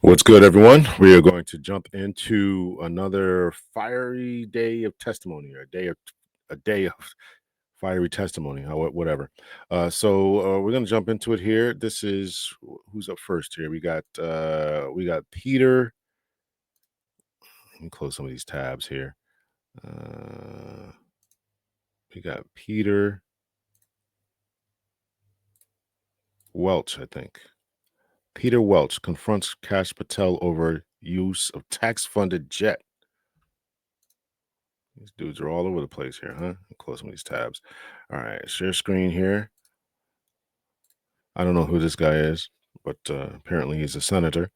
What's good, everyone? We are going to jump into another fiery day of testimony, or a day of fiery testimony, whatever. We're going to jump into it here. This is who's up first here. We got Peter. Let me close some of these tabs here. We got Peter Welch, I think. Peter Welch confronts Kash Patel over use of tax-funded jet. These dudes are all over the place here, huh? Close some of these tabs. All right, share screen here. I don't know who this guy is, but apparently he's a senator.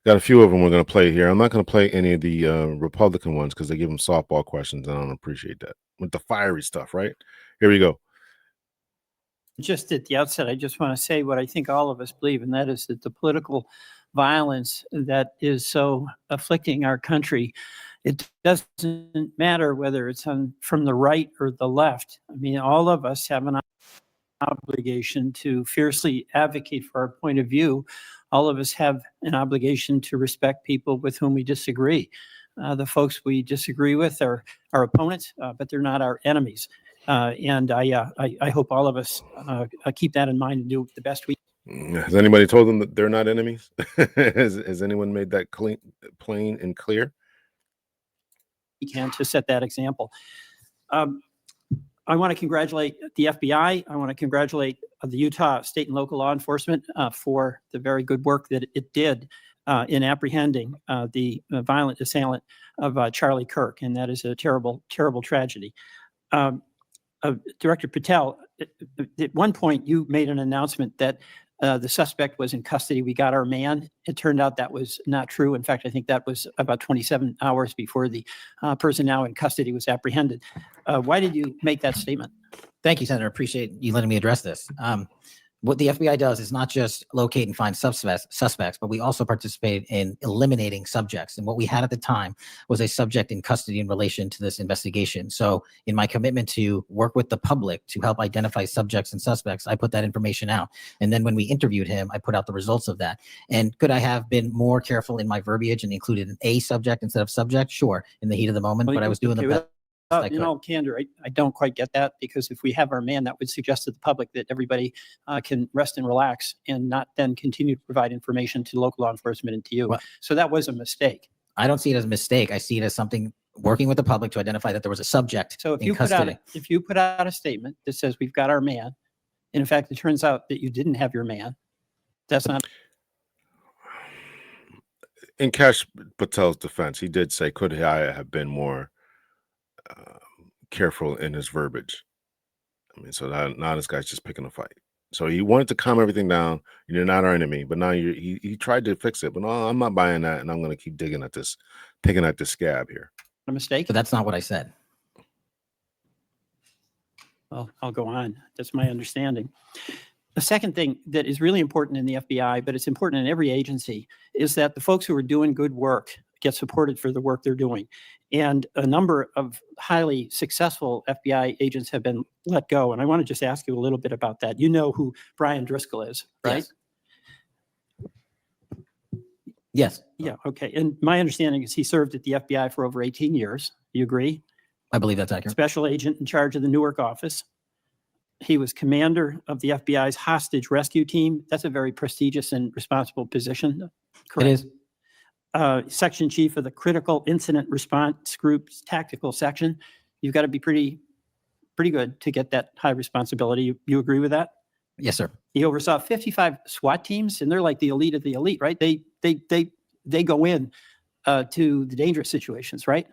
Got a few of them we're going to play here. I'm not going to play any of the Republican ones because they give them softball questions, and I don't appreciate that. With the fiery stuff, right? Here we go. Just at the outset, I just want to say what I think all of us believe, and that is that the political violence that is so afflicting our country, it doesn't matter whether it's from the right or the left. I mean, all of us have an obligation to fiercely advocate for our point of view. All of us have an obligation to respect people with whom we disagree. The folks we disagree with are our opponents, but they're not our enemies. And I hope all of us keep that in mind and do the best we can. Has anybody told them that they're not enemies? Has anyone made that plain and clear? We can to set that example. I want to congratulate the FBI. I want to congratulate the Utah state and local law enforcement for the very good work that it did in apprehending the violent assailant of Charlie Kirk. And that is a terrible, terrible tragedy. Director Patel, at one point you made an announcement that the suspect was in custody. We got our man. It turned out that was not true. In fact, I think that was about 27 hours before the person now in custody was apprehended. Why did you make that statement? Thank you, Senator. Appreciate you letting me address this. What the FBI does is not just locate and find suspects, but we also participate in eliminating subjects. And what we had at the time was a subject in custody in relation to this investigation. So in my commitment to work with the public to help identify subjects and suspects, I put that information out. And then when we interviewed him, I put out the results of that. And could I have been more careful in my verbiage and included a subject instead of subject? Sure, in the heat of the moment, but I was doing the best. In all candor, I don't quite get that, because if we have our man, that would suggest to the public that everybody can rest and relax and not then continue to provide information to local law enforcement and to you. Well, so that was a mistake. I don't see it as a mistake. I see it as something working with the public to identify that there was a subject. So if you put out a statement that says we've got our man, and in fact it turns out that you didn't have your man, that's not. In Kash Patel's defense, he did say, could I have been more careful in his verbiage? I mean, so now this guy's just picking a fight. So he wanted to calm everything down. You're not our enemy, but now he tried to fix it. But no, I'm not buying that, and I'm going to keep digging at this, picking at this scab here. A mistake? But that's not what I said. Well, I'll go on. That's my understanding. The second thing that is really important in the FBI, but it's important in every agency, is that the folks who are doing good work get supported for the work they're doing. And a number of highly successful FBI agents have been let go. And I want to just ask you a little bit about that. You know who Brian Driscoll is, right? Yes. Yeah, okay. And my understanding is he served at the FBI for over 18 years. You agree? I believe that's accurate. Special agent in charge of the Newark office. He was commander of the FBI's hostage rescue team. That's a very prestigious and responsible position. Correct? It is. Section chief of the Critical Incident Response Group's tactical section. You've got to be pretty good to get that high responsibility. You agree with that? Yes, sir. He oversaw 55 SWAT teams, and they're like the elite of the elite, right? They go in to the dangerous situations, right?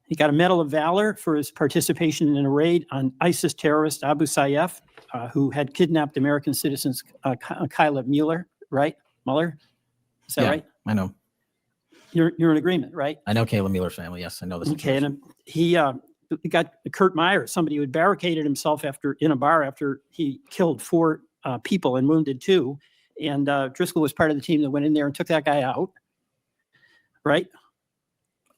He got a Medal of Valor for his participation in a raid on ISIS terrorist Abu Sayyaf, who had kidnapped American citizens Kyla Mueller, right? Mueller? Is that right? I know. You're in agreement, right? I know Kayla Mueller's family. Yes, I know this. Okay, and he got Kurt Meyer, somebody who had barricaded himself in a bar after he killed 4 people and wounded 2. And Driscoll was part of the team that went in there and took that guy out, right?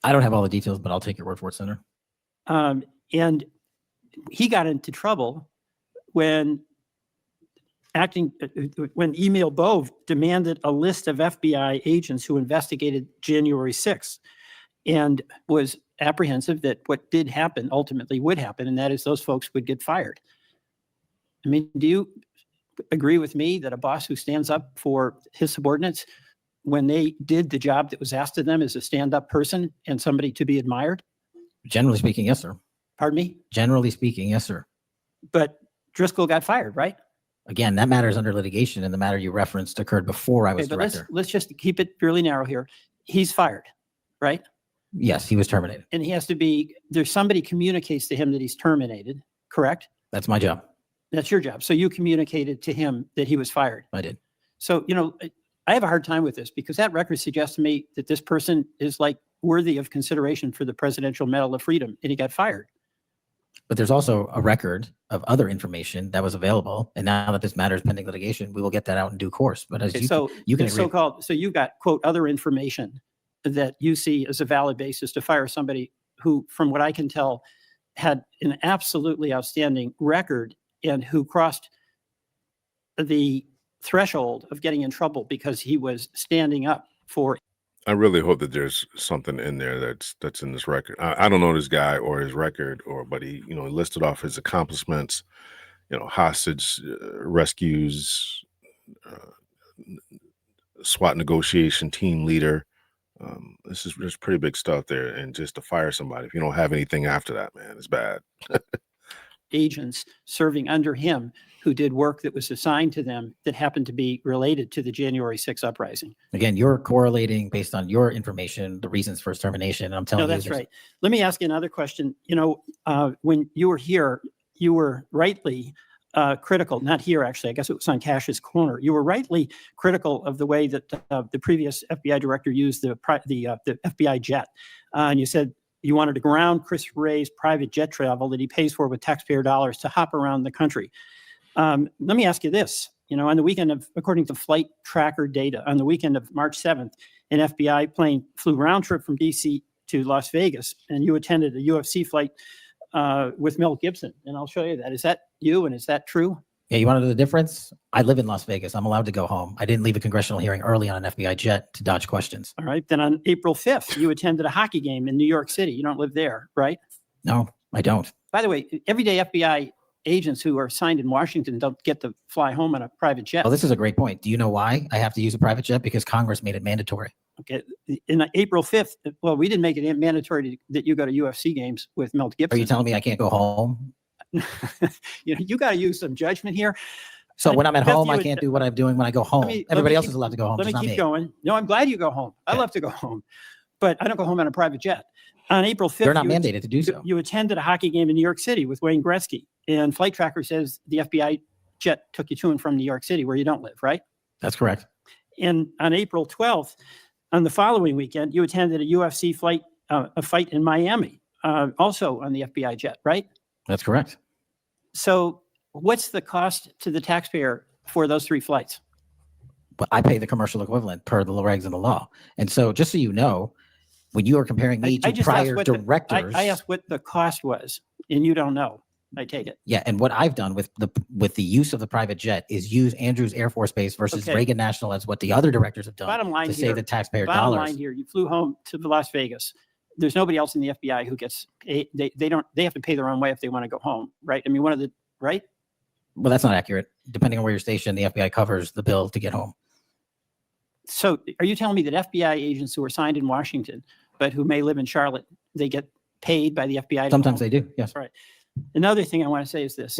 I don't have all the details, but I'll take your word for it, Senator. And he got into trouble when when Emil Bove demanded a list of FBI agents who investigated January 6th and was apprehensive that what did happen ultimately would happen, and that is those folks would get fired. I mean, do you agree with me that a boss who stands up for his subordinates when they did the job that was asked of them is a stand-up person and somebody to be admired? Generally speaking, yes, sir. Pardon me? Generally speaking, yes, sir. But Driscoll got fired, right? Again, that matter is under litigation, and the matter you referenced occurred before I was Okay, but director. let's just keep it fairly narrow here. He's fired, right? Yes, he was terminated. And he has to be, there's somebody communicates to him that he's terminated, correct? That's my job. That's your job. So you communicated to him that he was fired. I did. So, I have a hard time with this because that record suggests to me that this person is like worthy of consideration for the Presidential Medal of Freedom, and he got fired. But there's also a record of other information that was available. And now that this matter is pending litigation, we will get that out in due course. But as Okay, you can agree. so you got, quote, other information that you see as a valid basis to fire somebody who, from what I can tell, had an absolutely outstanding record and who crossed the threshold of getting in trouble because he was standing up for. I really hope that there's something in there that's in this record. I don't know this guy or his record, but he listed off his accomplishments, hostage rescues, SWAT negotiation team leader. There's pretty big stuff there, and just to fire somebody if you don't have anything after that, man, it's bad. Agents serving under him who did work that was assigned to them that happened to be related to the January 6th uprising. Again, you're correlating based on your information, the reasons for his termination. And I'm telling you. No, that's right. Let me ask you another question. When you were here, you were rightly critical, not here, actually, I guess it was on Cash's corner. You were rightly critical of the way that the previous FBI director used the FBI jet. And you said you wanted to ground Chris Wray's private jet travel that he pays for with taxpayer dollars to hop around the country. Let me ask you this. On the weekend of, according to flight tracker data, on the weekend of March 7th, an FBI plane flew round trip from DC to Las Vegas, and you attended a UFC fight with Mel Gibson. And I'll show you that. Is that you, and is that true? Yeah, you want to know the difference? I live in Las Vegas. I'm allowed to go home. I didn't leave a congressional hearing early on an FBI jet to dodge questions. All right. Then on April 5th, you attended a hockey game in New York City. You don't live there, right? No, I don't. By the way, everyday FBI agents who are assigned in Washington don't get to fly home on a private jet. Oh, this is a great point. Do you know why I have to use a private jet? Because Congress made it mandatory. Okay. In April 5th, well, we didn't make it mandatory that you go to UFC games with Mel Gibson. Are you telling me I can't go home? You got to use some judgment here. So when I'm at home, I can't do what I'm doing when I go home. Everybody else is allowed to go home. Let me keep going. No, I'm glad you go home. I love to go home, but I don't go home on a private jet. On April 5th, they're not mandated to do so. You attended a hockey game in New York City with Wayne Gretzky, and Flight Tracker says the FBI jet took you to and from New York City, where you don't live, right? That's correct. And on April 12th, on the following weekend, you attended a UFC a fight in Miami, also on the FBI jet, right? That's correct. So what's the cost to the taxpayer for those three flights? But I pay the commercial equivalent per the regs and the law. And so just so you know, when you are comparing me to prior directors, I asked what the cost was, and you don't know. I take it. Yeah, and what I've done with the use of the private jet is use Andrews Air Force Base versus Reagan National as what the other directors have done to save the taxpayer dollars. Bottom line here, you flew home to Las Vegas. There's nobody else in the FBI who gets paid. They have to pay their own way if they want to go home, right? I mean, right? Well, that's not accurate. Depending on where you're stationed, the FBI covers the bill to get home. So are you telling me that FBI agents who are signed in Washington, but who may live in Charlotte, they get paid by the FBI? Sometimes they do, yes. Right. Another thing I want to say is this.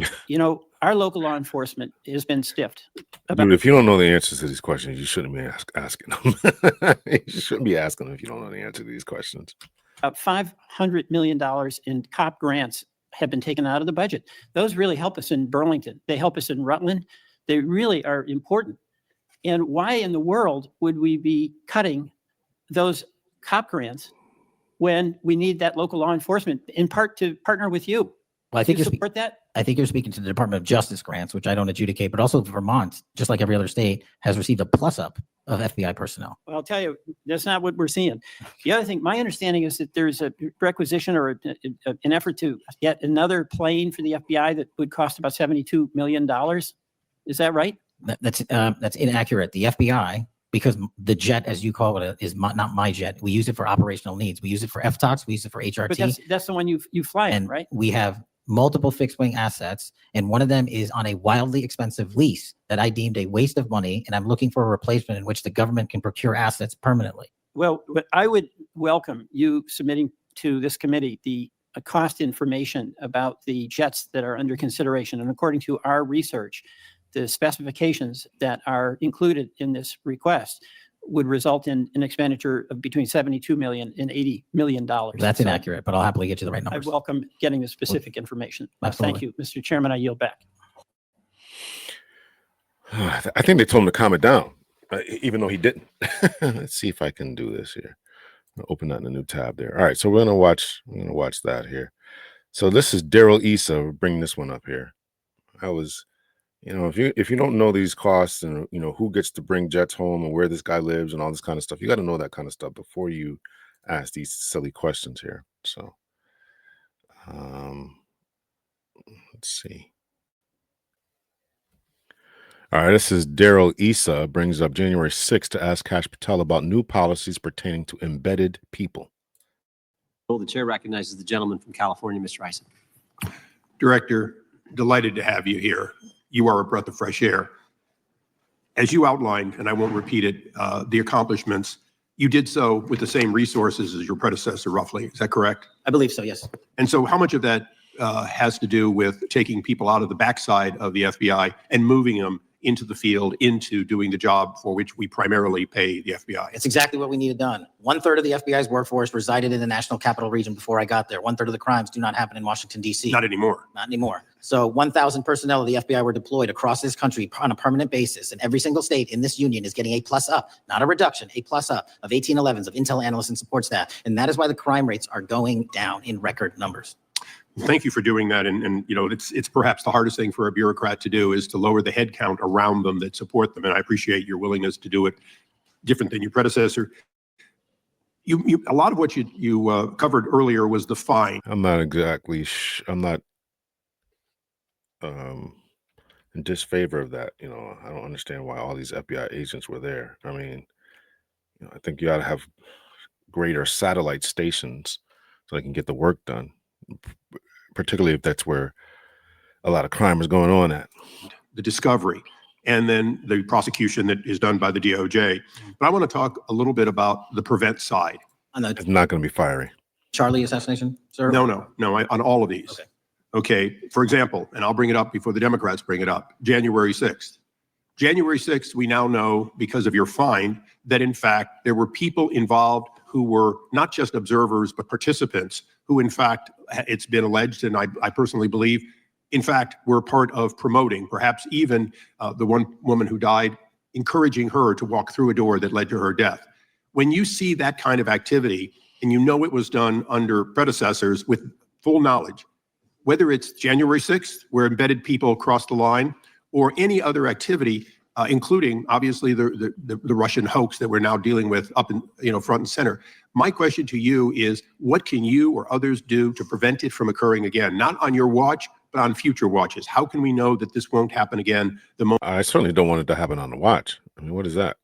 Our local law enforcement has been stiffed. Dude, if you don't know the answers to these questions, you shouldn't be asking them. You shouldn't be asking them if you don't know the answer to these questions. $500 million in COP grants have been taken out of the budget. Those really help us in Burlington. They help us in Rutland. They really are important. And why in the world would we be cutting those COP grants when we need that local law enforcement, in part to partner with you? Well, I think you support that? I think you're speaking to the Department of Justice grants, which I don't adjudicate, but also Vermont, just like every other state, has received a plus up of FBI personnel. Well, I'll tell you, that's not what we're seeing. The other thing, my understanding is that there's a requisition or an effort to get another plane for the FBI that would cost about $72 million. Is that right? That's inaccurate. The FBI, because the jet, as you call it, is not my jet. We use it for operational needs. We use it for FTOX. We use it for HRT. But that's the one you fly in, and right? we have multiple fixed wing assets, and one of them is on a wildly expensive lease that I deemed a waste of money, and I'm looking for a replacement in which the government can procure assets permanently. Well, but I would welcome you submitting to this committee the cost information about the jets that are under consideration. And according to our research, the specifications that are included in this request would result in an expenditure of between 72 million and 80 million dollars. That's inaccurate, but I'll happily get you the right I numbers. welcome getting the specific information. Absolutely. Thank you, Mr. Chairman. I yield back. I think they told him to calm it down, even though he didn't. Let's see if I can do this here. I'll open that in a new tab there. All right, so we're gonna watch that here. So this is Daryl Issa bringing this one up here. I was, if you don't know these costs and who gets to bring jets home and where this guy lives and all this kind of stuff, you got to know that kind of stuff before you ask these silly questions here. So let's see. All right, this is Daryl Issa brings up January 6th to ask Kash Patel about new policies pertaining to embedded people. The chair recognizes the gentleman from California, Mr. Issa. Director, delighted to have you here. You are a breath of fresh air. As you outlined, and I won't repeat it, the accomplishments, you did so with the same resources as your predecessor, roughly. Is that correct? I believe so, yes. And so how much of that has to do with taking people out of the backside of the FBI and moving them into the field, into doing the job for which we primarily pay the FBI? It's exactly what we needed done. 1/3 of the FBI's workforce resided in the National Capital Region before I got there. 1/3 of the crimes do not happen in Washington, D.C. Not anymore. Not anymore. So 1,000 personnel of the FBI were deployed across this country on a permanent basis, and every single state in this union is getting a plus up, not a reduction, a plus up of 1811s of intel analysts and support staff. And that is why the crime rates are going down in record numbers. Thank you for doing that. And it's perhaps the hardest thing for a bureaucrat to do is to lower the head count around them that support them. And I appreciate your willingness to do it different than your predecessor. A lot of what you covered earlier was the fine. I'm not exactly, I'm not in disfavor of that. I don't understand why all these FBI agents were there. I mean, I think you ought to have greater satellite stations so they can get the work done, particularly if that's where a lot of crime is going on at. The discovery, and then the prosecution that is done by the DOJ. But I want to talk a little bit about the prevent side. It's not going to be fiery. Charlie assassination, sir? No, on all of these. Okay, for example, and I'll bring it up before the Democrats bring it up, January 6th. January 6th, we now know because of your fine that in fact there were people involved who were not just observers but participants who in fact, it's been alleged, and I personally believe, in fact, were part of promoting, perhaps even the one woman who died, encouraging her to walk through a door that led to her death. When you see that kind of activity and you know it was done under predecessors with full knowledge, whether it's January 6th, where embedded people crossed the line, or any other activity, including obviously the Russian hoax that we're now dealing with up in front and center. My question to you is, what can you or others do to prevent it from occurring again? Not on your watch, but on future watches. How can we know that this won't happen again the I certainly don't want it to happen on the watch. I mean, what is that?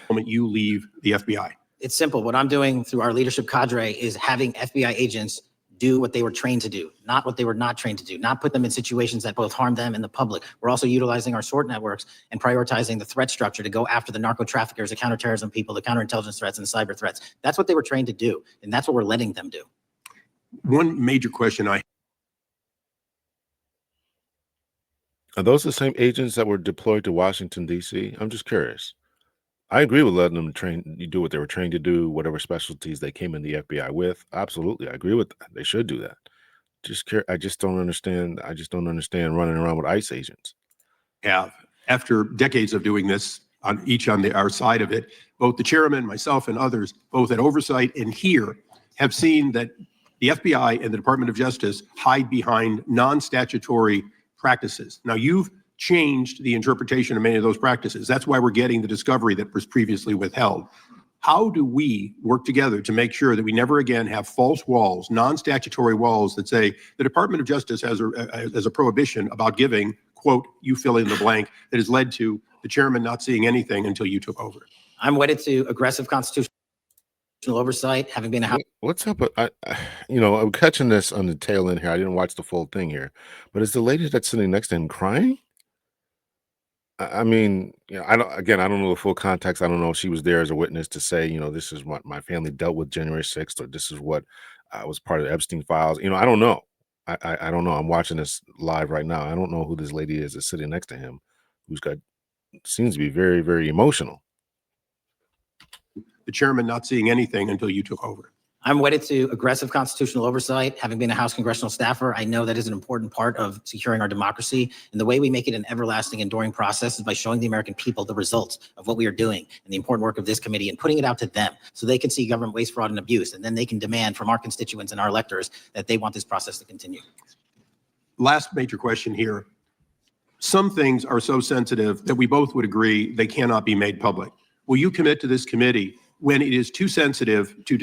moment you leave the FBI? It's simple. What I'm doing through our leadership cadre is having FBI agents do what they were trained to do, not what they were not trained to do, not put them in situations that both harm them and the public. We're also utilizing our SORT networks and prioritizing the threat structure to go after the narco traffickers, the counterterrorism people, the counterintelligence threats, and the cyber threats. That's what they were trained to do, and that's what we're letting them do. One major question are those the same agents that were deployed to Washington, D.C.? I'm just curious. I agree with letting them do what they were trained to do, whatever specialties they came in the FBI with. Absolutely. I agree with that. They should do that. I just don't understand. I just don't understand running around with ICE agents. have, after decades of doing this, on our side of it, both the chairman, myself, and others, both at oversight and here, have seen that the FBI and the Department of Justice hide behind non-statutory practices. Now, you've changed the interpretation of many of those practices. That's why we're getting the discovery that was previously withheld. How do we work together to make sure that we never again have false walls, non-statutory walls that say the Department of Justice has a prohibition about giving quote, you fill in the blank, that has led to the chairman not seeing anything until you took over? I'm wedded to aggressive constitutional oversight, having been a House. What's up? I'm catching this on the tail end here. I didn't watch the full thing here, but is the lady that's sitting next to him crying? I mean, I don't know the full context. I don't know if she was there as a witness to say, this is what my family dealt with January 6th, or this is what was part of the Epstein files. I don't know. I don't know. I'm watching this live right now. I don't know who this lady is that's sitting next to him, who's got seems to be very, very emotional. The chairman not seeing anything until you took over. I'm wedded to aggressive constitutional oversight. Having been a House congressional staffer, I know that is an important part of securing our democracy. And the way we make it an everlasting, enduring process is by showing the American people the results of what we are doing and the important work of this committee and putting it out to them so they can see government waste, fraud, and abuse. And then they can demand from our constituents and our electors that they want this process to continue. Last major question here. Some things are so sensitive that we both would agree they cannot be made public. Will you commit to this committee, when it is too sensitive to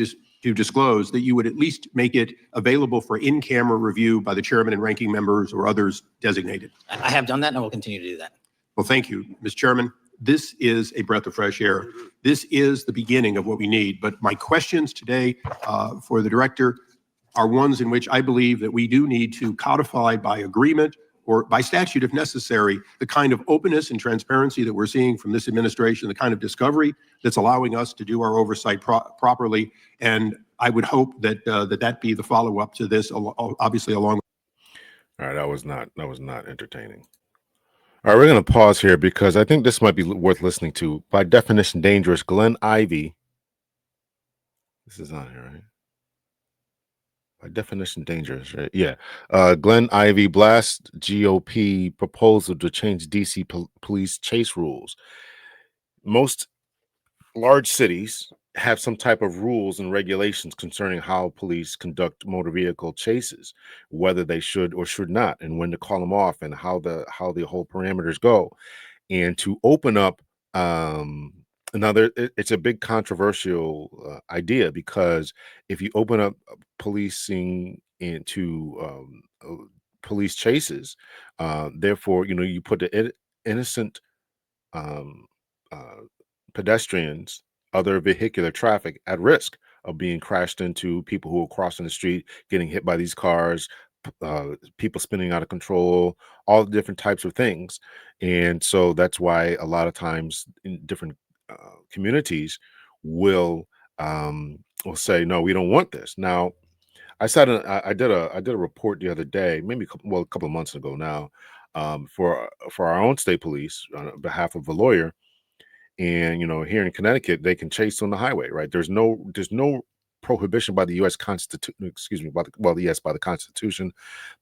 disclose, that you would at least make it available for in-camera review by the chairman and ranking members or others designated? I have done that and I will continue to do that. Well, thank you, Mr. Chairman. This is a breath of fresh air. This is the beginning of what we need. But my questions today for the director are ones in which I believe that we do need to codify by agreement or by statute, if necessary, the kind of openness and transparency that we're seeing from this administration, the kind of discovery that's allowing us to do our oversight properly. And I would hope that that be the follow-up to this, obviously along. All right, that was not entertaining. All right, we're going to pause here because I think this might be worth listening to. By definition, dangerous. Glenn Ivey. This is on here, right? By definition, dangerous, right? Yeah. Glenn Ivey blasts GOP proposal to change DC police chase rules. Most large cities have some type of rules and regulations concerning how police conduct motor vehicle chases, whether they should or should not, and when to call them off, and how the whole parameters go. And to open up it's a big controversial idea, because if you open up policing into police chases, therefore, you put the innocent pedestrians, other vehicular traffic at risk of being crashed into, people who are crossing the street, getting hit by these cars, people spinning out of control, all the different types of things. And so that's why a lot of times in different communities will say, no, we don't want this. Now, I did a report the other day, maybe a couple of months ago now, for our own state police on behalf of a lawyer. And here in Connecticut, they can chase on the highway, right? There's no prohibition by the U.S. Constitution, by the Constitution,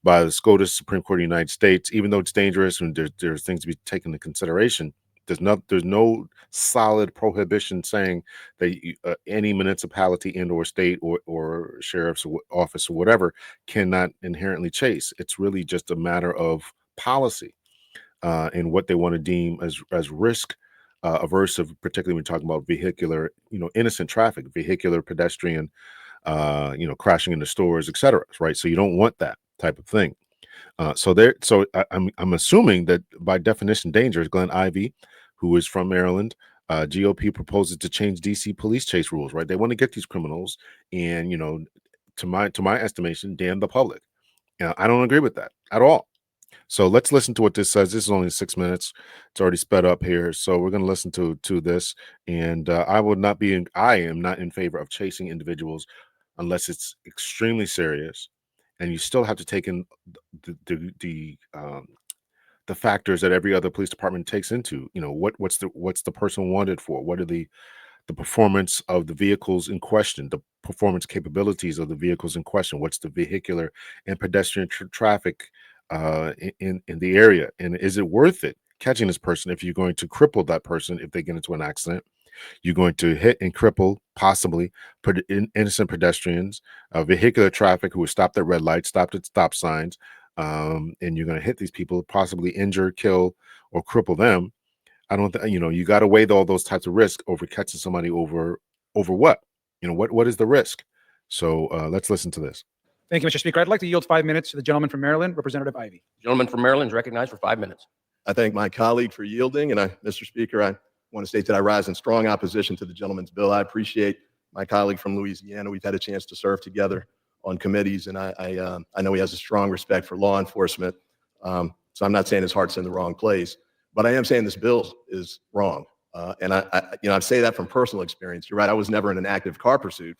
by the SCOTUS, Supreme Court of the United States. Even though it's dangerous and there's things to be taken into consideration, there's no solid prohibition saying that any municipality and or state or sheriff's office or whatever cannot inherently chase. It's really just a matter of policy and what they want to deem as risk aversive, particularly when talking about vehicular, innocent traffic, vehicular pedestrian, crashing into stores, etc. Right. So you don't want that type of thing. I'm assuming that by definition, dangerous. Glenn Ivey, who is from Maryland, GOP proposes to change DC police chase rules. Right. They want to get these criminals and, to my estimation, damn the public. I don't agree with that at all. So let's listen to what this says. This is only 6 minutes. It's already sped up here. So we're going to listen to this. And I am not in favor of chasing individuals unless it's extremely serious. And you still have to take in the factors that every other police department takes into. What's the person wanted for? What are the performance of the vehicles in question, the performance capabilities of the vehicles in question? What's the vehicular and pedestrian traffic in the area, and is it worth it catching this person if you're going to cripple that person if they get into an accident? You're going to hit and cripple possibly innocent pedestrians, vehicular traffic who are stopped at red lights, stopped at stop signs, and you're going to hit these people, possibly injure, kill, or cripple them. I don't you got to weigh all those types of risks over catching somebody over what? What is the risk? So let's listen to this. Thank you, Mr. Speaker. I'd like to yield 5 minutes to the gentleman from Maryland, Representative Ivey. Gentleman from Maryland is recognized for 5 minutes. I thank my colleague for yielding, and Mr. Speaker, I want to state that I rise in strong opposition to the gentleman's bill. I appreciate my colleague from Louisiana. We've had a chance to serve together on committees, and I know he has a strong respect for law enforcement. So I'm not saying his heart's in the wrong place, but I am saying this bill is wrong. And I say that from personal experience. You're right, I was never in an active car pursuit,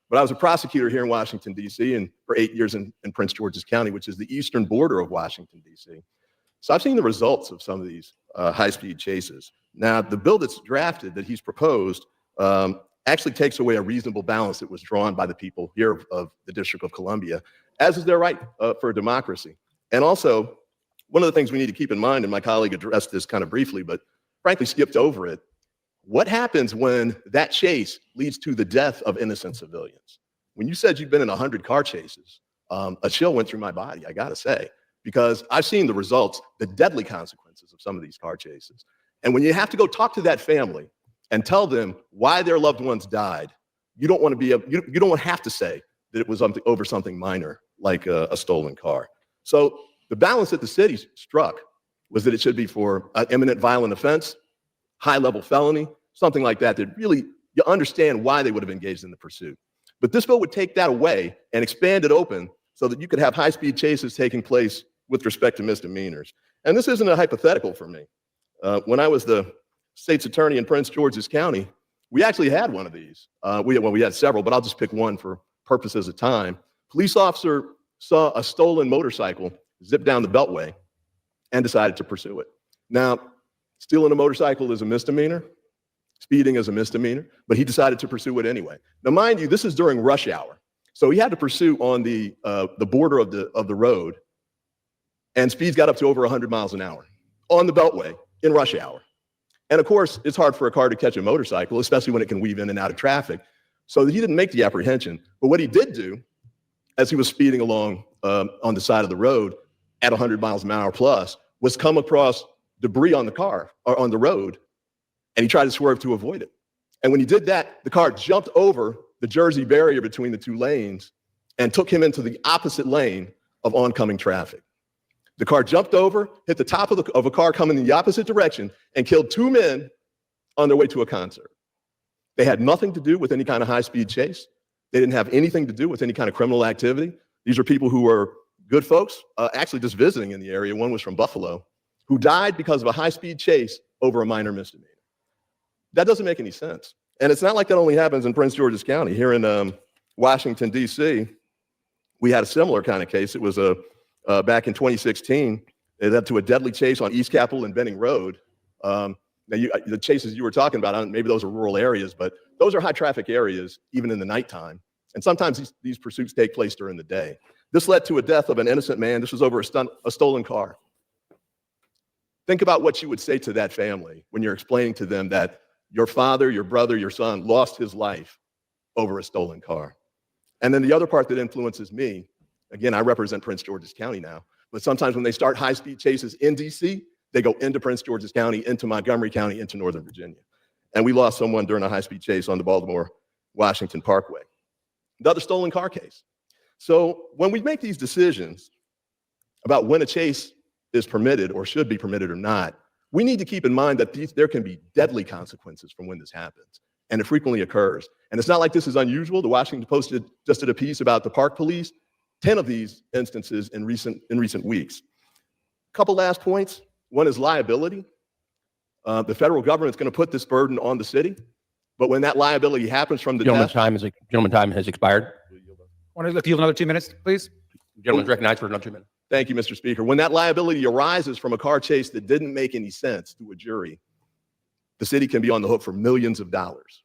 but I was a prosecutor here in Washington, D.C., and for 8 years in Prince George's County, which is the eastern border of Washington, D.C. So I've seen the results of some of these high-speed chases. Now, the bill that's drafted, that he's proposed, actually takes away a reasonable balance that was drawn by the people here of the District of Columbia, as is their right for democracy. And also, one of the things we need to keep in mind, and my colleague addressed this kind of briefly, but frankly skipped over it, what happens when that chase leads to the death of innocent civilians? When you said you've been in 100 car chases, a chill went through my body, I gotta say, because I've seen the results, the deadly consequences of some of these car chases. And when you have to go talk to that family and tell them why their loved ones died, you don't want to be you don't have to say that it was over something minor like a stolen car. So the balance that the city struck was that it should be for an imminent violent offense, high-level felony, something like that, that really you understand why they would have engaged in the pursuit. But this bill would take that away and expand it open so that you could have high-speed chases taking place with respect to misdemeanors. And this isn't a hypothetical for me. When I was the state's attorney in Prince George's County, we actually had one of these. We had several, but I'll just pick one for purposes of time. Police officer saw a stolen motorcycle zip down the Beltway and decided to pursue it. Now, stealing a motorcycle is a misdemeanor. Speeding is a misdemeanor, but he decided to pursue it anyway. Now, mind you, this is during rush hour. So he had to pursue on the border of the road, and speeds got up to over 100 miles an hour on the Beltway in rush hour. And of course, it's hard for a car to catch a motorcycle, especially when it can weave in and out of traffic. So he didn't make the apprehension. But what he did do, as he was speeding along on the side of the road at 100 miles an hour plus, was come across debris on the car or on the road, and he tried to swerve to avoid it. And when he did that, the car jumped over the Jersey barrier between the two lanes and took him into the opposite lane of oncoming traffic. The car jumped over, hit the top of a car coming in the opposite direction, and killed 2 men on their way to a concert. They had nothing to do with any kind of high-speed chase. They didn't have anything to do with any kind of criminal activity. These are people who were good folks, actually just visiting in the area. One was from Buffalo, who died because of a high-speed chase over a minor misdemeanor. That doesn't make any sense. And it's not like that only happens in Prince George's County. Here in Washington, D.C., we had a similar kind of case. It was back in 2016. It led to a deadly chase on East Capitol and Benning Road. Now, the chases you were talking about, maybe those are rural areas, but those are high-traffic areas, even in the nighttime. And sometimes these pursuits take place during the day. This led to a death of an innocent man. This was over a stolen car. Think about what you would say to that family when you're explaining to them that your father, your brother, your son lost his life over a stolen car. And then the other part that influences me, again, I represent Prince George's County now, but sometimes when they start high-speed chases in D.C., they go into Prince George's County, into Montgomery County, into Northern Virginia. And we lost someone during a high-speed chase on the Baltimore-Washington Parkway. Another stolen car case. So when we make these decisions about when a chase is permitted or should be permitted or not, we need to keep in mind that there can be deadly consequences from when this happens, and it frequently occurs. And it's not like this is unusual. The Washington Post just did a piece about the park police, 10 of these instances in recent weeks. A couple last points. One is liability. The federal government is going to put this burden on the city, but when that liability happens from the Gentleman's death, time has expired. Want to yield another 2 minutes, please? Gentleman's recognized for another 2 minutes. Thank you, Mr. Speaker. When that liability arises from a car chase that didn't make any sense to a jury, the city can be on the hook for millions of dollars.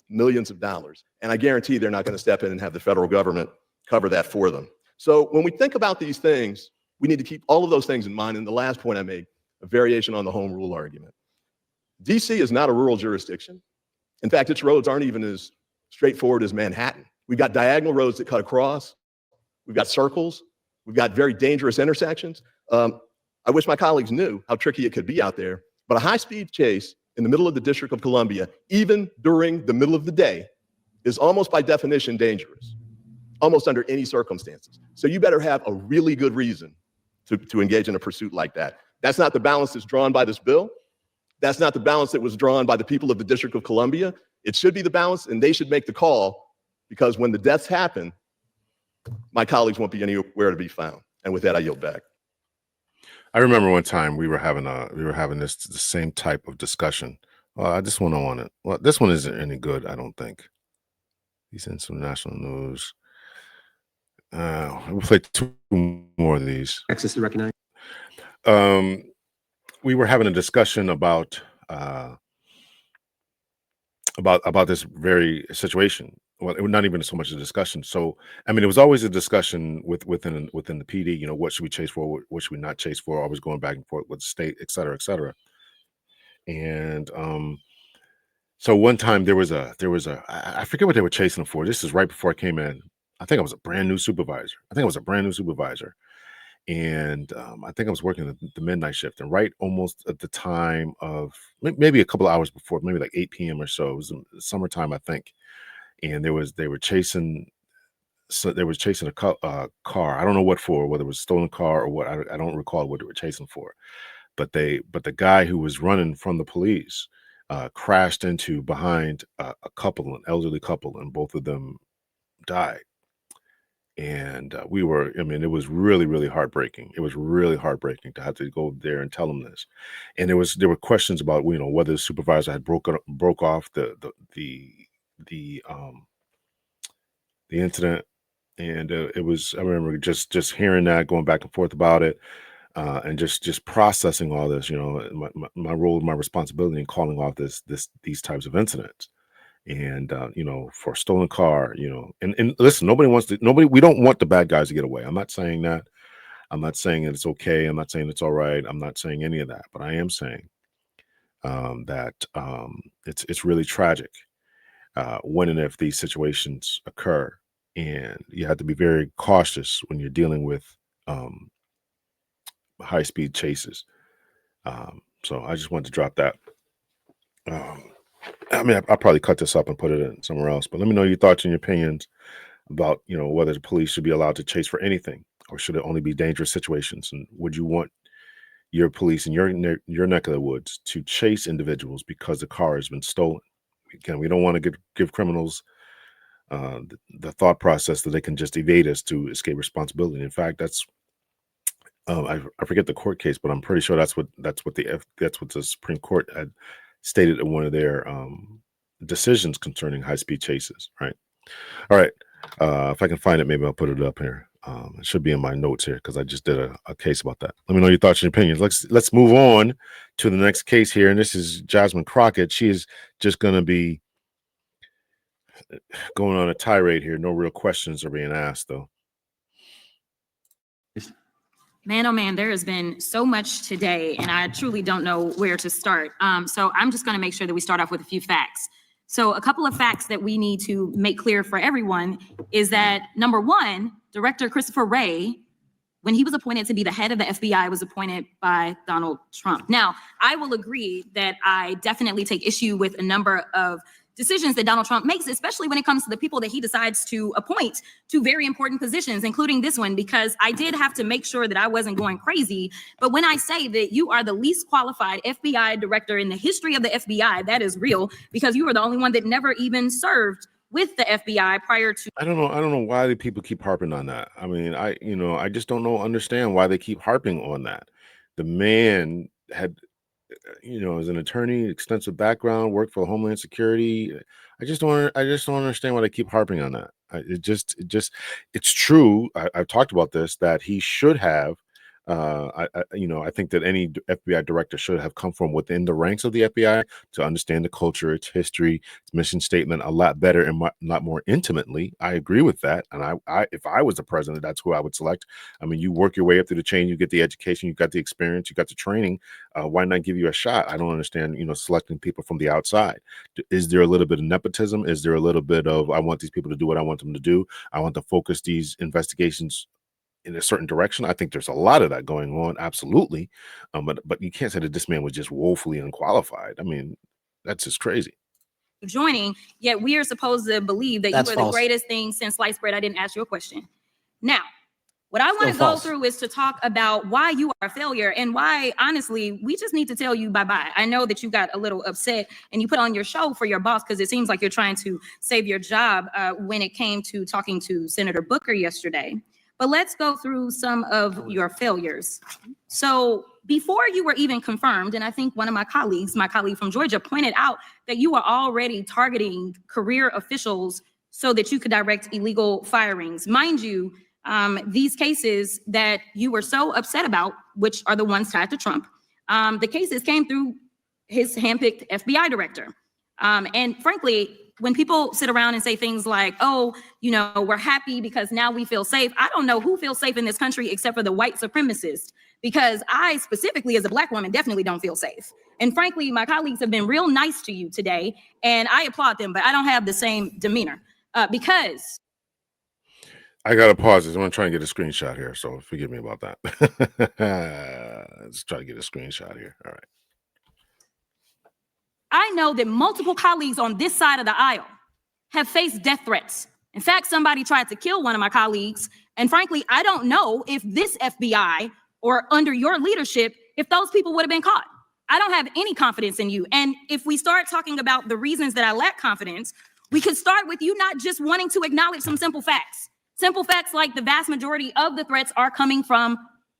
Millions of dollars. And I guarantee they're not going to step in and have the federal government cover that for them. So when we think about these things, we need to keep all of those things in mind. And the last point I made, a variation on the home rule argument. DC is not a rural jurisdiction. In fact, its roads aren't even as straightforward as Manhattan. We've got diagonal roads that cut across. We've got circles. We've got very dangerous intersections. I wish my colleagues knew how tricky it could be out there, but a high-speed chase in the middle of the District of Columbia, even during the middle of the day, is almost by definition dangerous. almost under any circumstances. So you better have a really good reason to engage in a pursuit like that. That's not the balance that's drawn by this bill. That's not the balance that was drawn by the people of the District of Columbia. It should be the balance, and they should make the call, because when the deaths happen, my colleagues won't be anywhere to be found. And with that, I yield back. I remember one time we were having the same type of discussion. Well, this one I want it. Well, this one isn't any good, I don't think. He's in some national news. We'll play 2 more of these. Access to recognize. We were having a discussion about this very situation. Well, it was not even so much a discussion. So, I mean, it was always a discussion within the PD. You know, what should we chase for? What should we not chase for? Always going back and forth with the state, et cetera, et cetera. And so one time there was a I forget what they were chasing for. This is right before I came in. I think I was a brand new supervisor. And I think I was working the midnight shift, and right almost at the time of maybe a couple of hours before, maybe like 8 p.m. or so. It was summertime, I think. And they were chasing a car. I don't know what for, whether it was a stolen car or what. I don't recall what they were chasing for. But the guy who was running from the police crashed behind a couple, an elderly couple, and both of them died. And it was really, really heartbreaking. It was really heartbreaking to have to go there and tell them this. And there were questions about, you know, whether the supervisor had broke off the incident. And I remember just hearing that, going back and forth about it, and just processing all this, you know, my role, my responsibility in calling off these types of incidents. And you know, for a stolen car, you know, and listen, we don't want the bad guys to get away. I'm not saying that. I'm not saying that it's okay. I'm not saying it's all right. I'm not saying any of that, but I am saying that it's really tragic when and if these situations occur, and you have to be very cautious when you're dealing with high-speed chases. So I just wanted to drop that. I mean, I'll probably cut this up and put it in somewhere else, but let me know your thoughts and your opinions about, you know, whether the police should be allowed to chase for anything, or should it only be dangerous situations? And would you want your police in your neck of the woods to chase individuals because the car has been stolen? Again, we don't want to give criminals the thought process that they can just evade us to escape responsibility. In fact, that's I forget the court case, but I'm pretty sure that's what the Supreme Court had stated in one of their decisions concerning high-speed chases. Right. All right. If I can find it, maybe I'll put it up here. It should be in my notes here, because I just did a case about that. Let me know your thoughts and opinions. Let's move on to the next case here, and this is Jasmine Crockett. She is just going to be going on a tirade here. No real questions are being asked, though. Man, oh man, there has been so much today, and I truly don't know where to start. So I'm just going to make sure that we start off with a few facts. So a couple of facts that we need to make clear for everyone is that, number one, Director Christopher Wray, when he was appointed to be the head of the FBI, was appointed by Donald Trump. Now, I will agree that I definitely take issue with a number of decisions that Donald Trump makes, especially when it comes to the people that he decides to appoint to very important positions, including this one, because I did have to make sure that I wasn't going crazy. But when I say that you are the least qualified FBI director in the history of the FBI, that is real, because you are the only one that never even served with the FBI prior to. I don't know why the people keep harping on that. I mean, I just don't understand why they keep harping on that. The man had, you know, as an attorney, extensive background, worked for Homeland Security. I just don't understand why they keep harping on that. It's true. I've talked about this, that he should have. I think that any FBI director should have come from within the ranks of the FBI to understand the culture, its history, its mission statement a lot better and a lot more intimately. I agree with that. And if I was the president, that's who I would select. I mean, you work your way up through the chain, you get the education, you got the experience, you got the training. Why not give you a shot? I don't understand, selecting people from the outside. Is there a little bit of nepotism? Is there a little bit of, I want these people to do what I want them to do? I want to focus these investigations in a certain direction. I think there's a lot of that going on, absolutely. But you can't say that this man was just woefully unqualified. I mean, that's just crazy. joining, yet we are supposed to believe that That's you are the false. greatest thing since sliced bread. I didn't ask you a question. Now, what I want to Still go false. through is to talk about why you are a failure and why, honestly, we just need to tell you bye-bye. I know that you got a little upset and you put on your show for your boss because it seems like you're trying to save your job when it came to talking to Senator Booker yesterday. But let's go through some of your failures. So before you were even confirmed, and I think one of my colleague from Georgia pointed out that you were already targeting career officials so that you could direct illegal firings. Mind you, these cases that you were so upset about, which are the ones tied to Trump, the cases came through his handpicked FBI director. And frankly, when people sit around and say things like, oh, you know, we're happy because now we feel safe. I don't know who feels safe in this country except for the white supremacists, because I specifically as a Black woman definitely don't feel safe. And frankly, my colleagues have been real nice to you today, and I applaud them, but I don't have the same demeanor because I gotta pause this. I'm gonna try and get a screenshot here, so forgive me about that. Let's try to get a screenshot here. All right. I know that multiple colleagues on this side of the aisle have faced death threats. In fact, somebody tried to kill one of my colleagues. And frankly, I don't know if this FBI or under your leadership, if those people would have been caught. I don't have any confidence in you. And if we start talking about the reasons that I lack confidence, we could start with you not just wanting to acknowledge some simple facts. Simple facts like the vast majority of the threats are coming from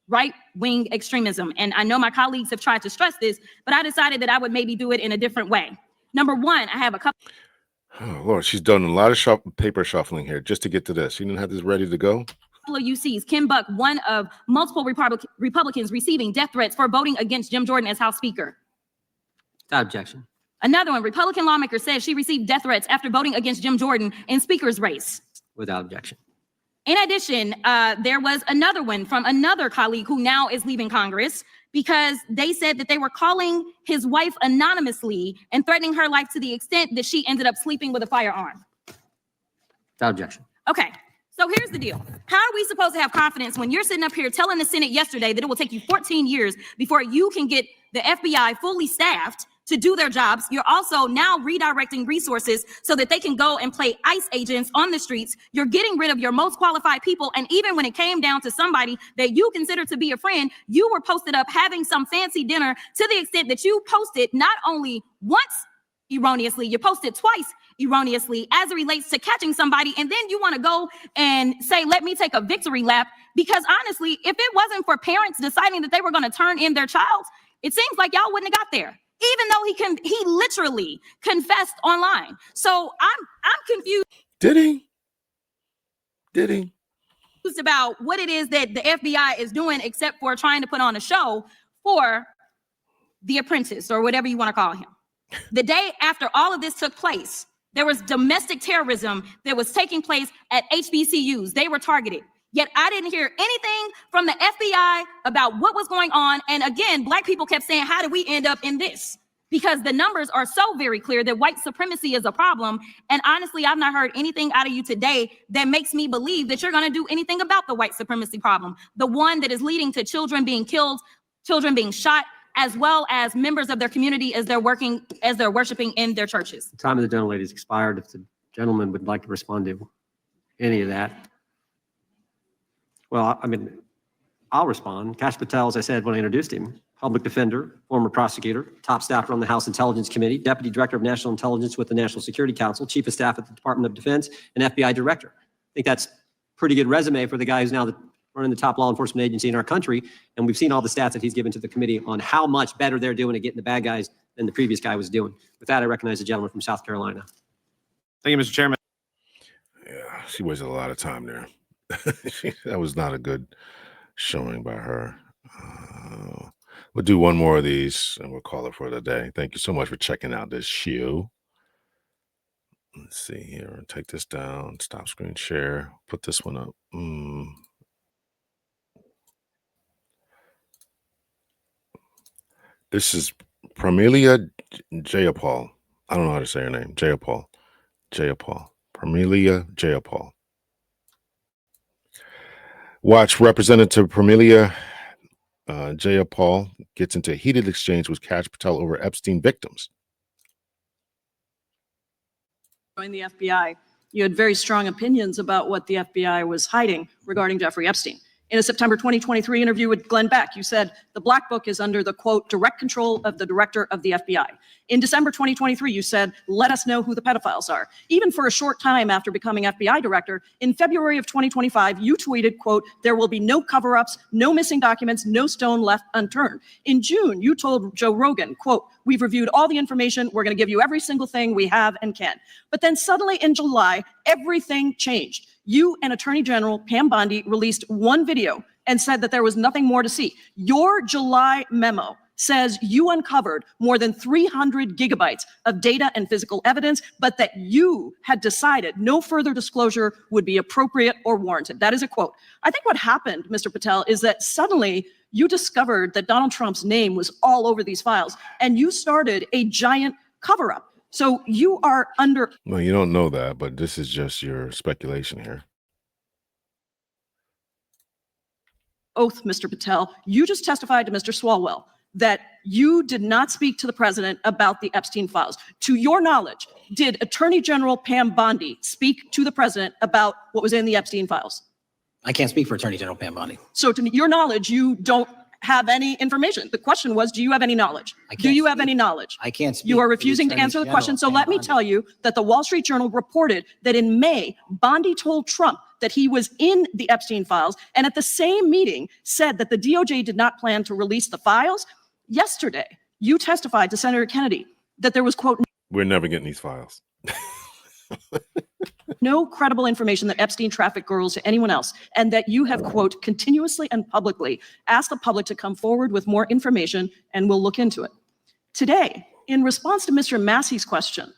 right-wing extremism. And I know my colleagues have tried to stress this, but I decided that I would maybe do it in a different way. Number one, I have a couple. Oh, Lord, she's done a lot of paper shuffling here just to get to this. You didn't have this ready to go? Of UCs, Kim Buck, one of multiple Republicans receiving death threats for voting against Jim Jordan as House Speaker. Without objection. Another one, Republican lawmaker says she received death threats after voting against Jim Jordan in Speaker's race. Without objection. In addition, there was another one from another colleague who now is leaving Congress because they said that they were calling his wife anonymously and threatening her life to the extent that she ended up sleeping with a firearm. Without objection. Okay, so here's the deal. How are we supposed to have confidence when you're sitting up here telling the Senate yesterday that it will take you 14 years before you can get the FBI fully staffed to do their jobs? You're also now redirecting resources so that they can go and play ICE agents on the streets. You're getting rid of your most qualified people. And even when it came down to somebody that you consider to be a friend, you were posted up having some fancy dinner to the extent that you posted not only once erroneously, you posted twice erroneously as it relates to catching somebody. And then you want to go and say, let me take a victory lap. Because honestly, if it wasn't for parents deciding that they were going to turn in their child, it seems like y'all wouldn't have got there. Even though he literally confessed online. So I'm confused. Did he? Did he? About what it is that the FBI is doing, except for trying to put on a show for The Apprentice or whatever you want to call him. The day after all of this took place, there was domestic terrorism that was taking place at HBCUs. They were targeted. Yet I didn't hear anything from the FBI about what was going on. And again, Black people kept saying, how did we end up in this? Because the numbers are so very clear that white supremacy is a problem. And honestly, I've not heard anything out of you today that makes me believe that you're going to do anything about the white supremacy problem. The one that is leading to children being killed, children being shot, as well as members of their community as they're worshiping in their churches. The time of the gentlelady has expired. If the gentleman would like to respond to any of that. Well, I mean, I'll respond. Kash Patel, as I said when I introduced him, public defender, former prosecutor, top staffer on the House Intelligence Committee, deputy director of national intelligence with the National Security Council, chief of staff at the Department of Defense, and FBI director. I think that's a pretty good resume for the guy who's now running the top law enforcement agency in our country. And we've seen all the stats that he's given to the committee on how much better they're doing at getting the bad guys than the previous guy was doing. With that, I recognize the gentleman from South Carolina. Thank you, Mr. Chairman. Yeah, she wasted a lot of time there. That was not a good showing by her. We'll do one more of these and we'll call it for the day. Thank you so much for checking out this show. Let's see here. Take this down. Stop screen share. Put this one up. This is Pramelia Jayapal. I don't know how to say her name. Jayapal. Pramelia Jayapal. Watch Representative Pramelia Jayapal gets into a heated exchange with Kash Patel over Epstein victims. joined the FBI, you had very strong opinions about what the FBI was hiding regarding Jeffrey Epstein. In a September 2023 interview with Glenn Beck, you said the Black Book is under the, quote, direct control of the director of the FBI. In December 2023, you said, let us know who the pedophiles are. Even for a short time after becoming FBI director, in February of 2025, you tweeted, quote, there will be no cover-ups, no missing documents, no stone left unturned. In June, you told Joe Rogan, quote, we've reviewed all the information. We're going to give you every single thing we have and can. But then suddenly in July, everything changed. You and Attorney General Pam Bondi released one video and said that there was nothing more to see. Your July memo says you uncovered more than 300 gigabytes of data and physical evidence, but that you had decided no further disclosure would be appropriate or warranted. That is a quote. I think what happened, Mr. Patel, is that suddenly you discovered that Donald Trump's name was all over these files, and you started a giant cover-up. So you are under... Well, you don't know that, but this is just your speculation here. Oath, Mr. Patel. You just testified to Mr. Swalwell that you did not speak to the president about the Epstein files. To your knowledge, did Attorney General Pam Bondi speak to the president about what was in the Epstein files? I can't speak for Attorney General Pam Bondi. So to your knowledge, you don't have any information. The question was, do you have any knowledge? Do you have any knowledge? I can't speak. You are refusing to answer the question. So let me tell you that the Wall Street Journal reported that in May, Bondi told Trump that he was in the Epstein files, and at the same meeting said that the DOJ did not plan to release the files. Yesterday, you testified to Senator Kennedy that there was, quote, we're never getting these files. no credible information that Epstein trafficked girls to anyone else, and that you have, quote, continuously and publicly asked the public to come forward with more information, and we'll look into it. Today, in response to Mr. Massey's question,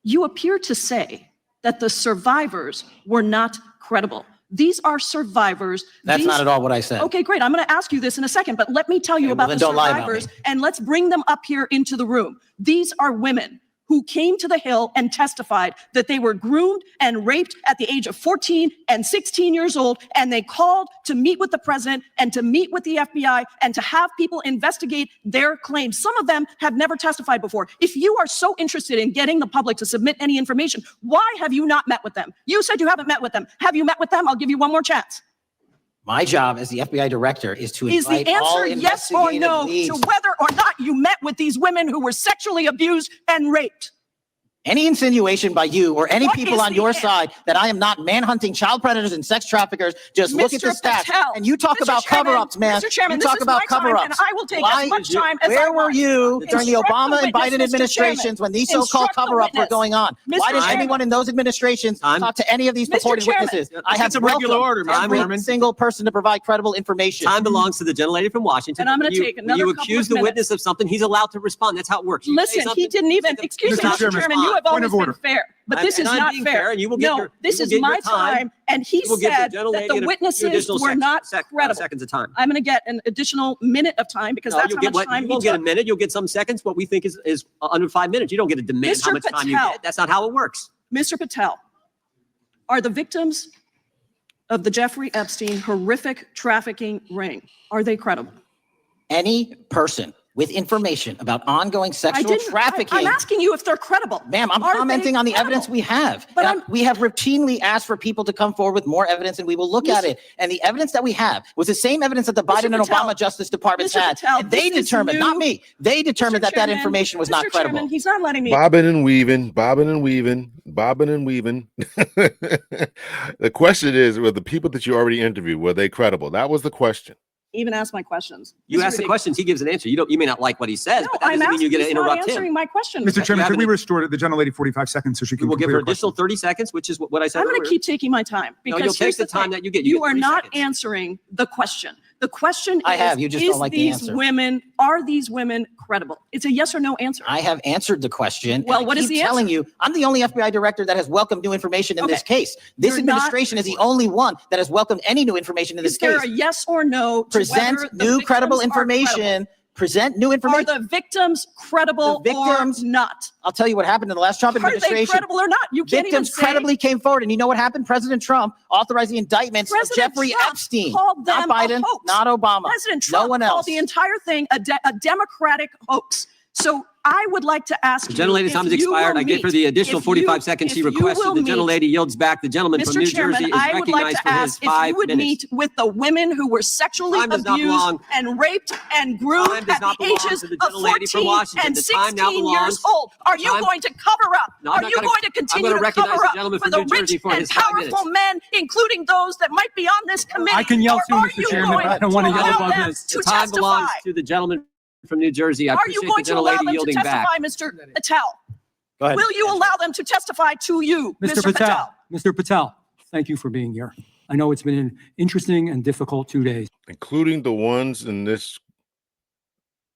you appear to say that the survivors were not credible. These are survivors. That's not at all what I said. Okay, great. I'm going to ask you this in a second, but let me tell you about the survivors, and let's bring them up here into the room. These are women who came to the Hill and testified that they were groomed and raped at the age of 14 and 16 years old, and they called to meet with the president and to meet with the FBI and to have people investigate their claims. Some of them have never testified before. If you are so interested in getting the public to submit any information, why have you not met with them? You said you haven't met with them. Have you met with them? I'll give you one more chance. My job as the FBI director is to Is the invite all answer yes or no leads. to whether or not you met with these women who were sexually abused and raped? Any insinuation by you or any What people is on the your answer? side that I am not manhunting child predators and sex traffickers, just look at the Mr. stats. Patel, And you talk Mr. about Chairman, cover-ups, man. Mr. Chairman, You this talk is about my time, cover-ups. and I will take as much time as Where I were want. you during the Instruct Obama the and Biden witness, Mr. administrations when these so-called Instruct the cover-ups were witness. going on? Mr. Why did Chairman. anyone in those administrations talk to any of these Mr. purported Chairman. witnesses? Yeah, I have it's a regular welcomed order, Mr. every Chairman. single person to provide credible information. Time belongs to the gentlelady from Washington. And I'm gonna When you- take when another you couple accuse of the minutes. witness of something, he's allowed to respond. That's how it works. You say Listen, he something, didn't even, excuse me, Mr. Mr. Chairman, Chairman, you have point always of been order. fair, but this And is I'm not being fair. fair, and you will get No, your- this you will is get my your time. time, and he You will give the said gentlelady that the a few witnesses additional were not credible. seconds of time. I'm going to get an additional minute of time because No, that's you'll how get much time you he won't get a took. minute. You'll get some seconds. What we think is under 5 minutes. You don't get to demand how Mr. much time you Patel. get. That's not how it works. Mr. Patel, are the victims of the Jeffrey Epstein horrific trafficking ring, are they credible? Any person with information about ongoing sexual trafficking. I'm asking you if they're credible. Ma'am, I'm Are they commenting on the credible? evidence we have. But And we have routinely asked for people to come forward with more evidence, and we will look at Mr. it. And the evidence that we have was the same evidence that the Mr. Biden and Patel, Obama Justice Departments Mr. had. Patel, And they this is determined, not new. me, they determined Mr. that Chairman, information was not Mr. credible. Chairman, he's not letting me. Bobbing and weaving, bobbing and weaving, bobbing and weaving. The question is, were the people that you already interviewed, were they credible? That was the question. Even ask my questions. You This is ask the ridiculous. questions, he gives an answer. You may not like what he says, No, but that I'm doesn't mean asking. you get to He's not interrupt answering him. my question. Mr. Chairman, have could we an- restore the gentlelady 45 seconds so she can We'll give her complete her additional question? 30 seconds, which is what I said I'm going earlier. to keep taking my time No, because you'll take here's the time thing. that you get. You get are 30 not seconds. answering the question. The question I is, have. You just don't like the these answer. women, are these women credible? It's a yes or no answer. I have answered the question. Well, and I what is keep the telling answer? you, I'm the only FBI director that has welcomed new information in Okay. this case. This You're not- administration is the only one that has welcomed any new information in this Is there case. a yes or no to Present whether the new credible victims are credible? information. Present new Are information. the victims credible The victims- or not? I'll tell you what happened in the last Trump Are they administration. credible or not? You can't even Victims say. credibly came forward, and you know what happened? President Trump authorized the indictments of President Jeffrey Trump Epstein, called not them a Biden, hoax. not Obama, President no Trump one called else. the entire thing a Democratic hoax. So I would like to ask The you. gentlelady's time has if you expired. will I give her the meet- additional if 45 you- seconds she if you requested. will The meet- gentlelady yields back. The gentleman from Mr. New Chairman, Jersey is I would like recognized to for his ask if 5 you would minutes. meet with the women who were sexually Time does not abused belong. and raped and groomed Time does at not the belong ages to the of gentlelady from 14 Washington. and The time now 16 years belongs- old. Are you Time- going to cover up? No, I'm Are not you gonna- going to I'm continue gonna to recognize cover the up gentleman for from the New Jersey rich for and his 5 minutes. powerful men, including those that might be on this committee? I can yell too, Or are Mr. you Chairman. going I don't want to to yell allow above them this. to The time belongs testify? to the gentleman from New Jersey. I Are you appreciate going the to allow gentlelady them to yielding back. testify, Mr. Patel? Go ahead. Will you allow them to testify to you, Mr. Patel, Mr. Patel, thank you for being here. I know it's been an interesting and difficult 2 days. Including the ones in this.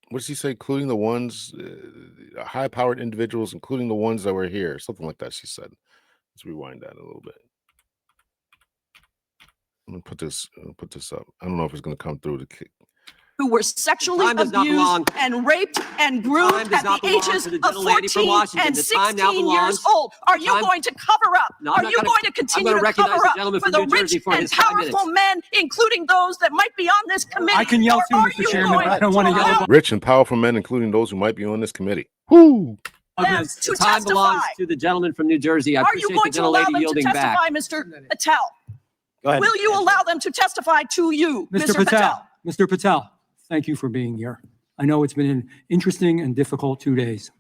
What does he say? Including the ones, high-powered individuals, including the ones that were here. Something like that, she said. Let's rewind that a little bit. I'm gonna put this up. I don't know if it's gonna come through the kick. who were sexually Time does not abused belong. and raped and Time groomed does at not the belong ages to the of gentlelady from 14 Washington. and The time now 16 years belongs- old. Are you Time- going to cover up? No, I'm Are not you gonna- going to I'm continue gonna to recognize cover the up gentleman for from the New Jersey rich for and his 5 minutes. powerful men, including those that might be on this committee? I can yell Or too, are Mr. you Chairman. going I don't want to yell allow above. Rich and powerful men, including those who might be on this committee. Woo! them Yes. to The time belongs testify? to the gentleman from New Jersey. I Are you appreciate the going to allow gentlelady them to yielding back. testify, Mr. Patel? Go ahead. Will you allow them to testify to you, Mr. Patel, Mr. Patel, thank you for being here. I know it's been an interesting and difficult 2 days.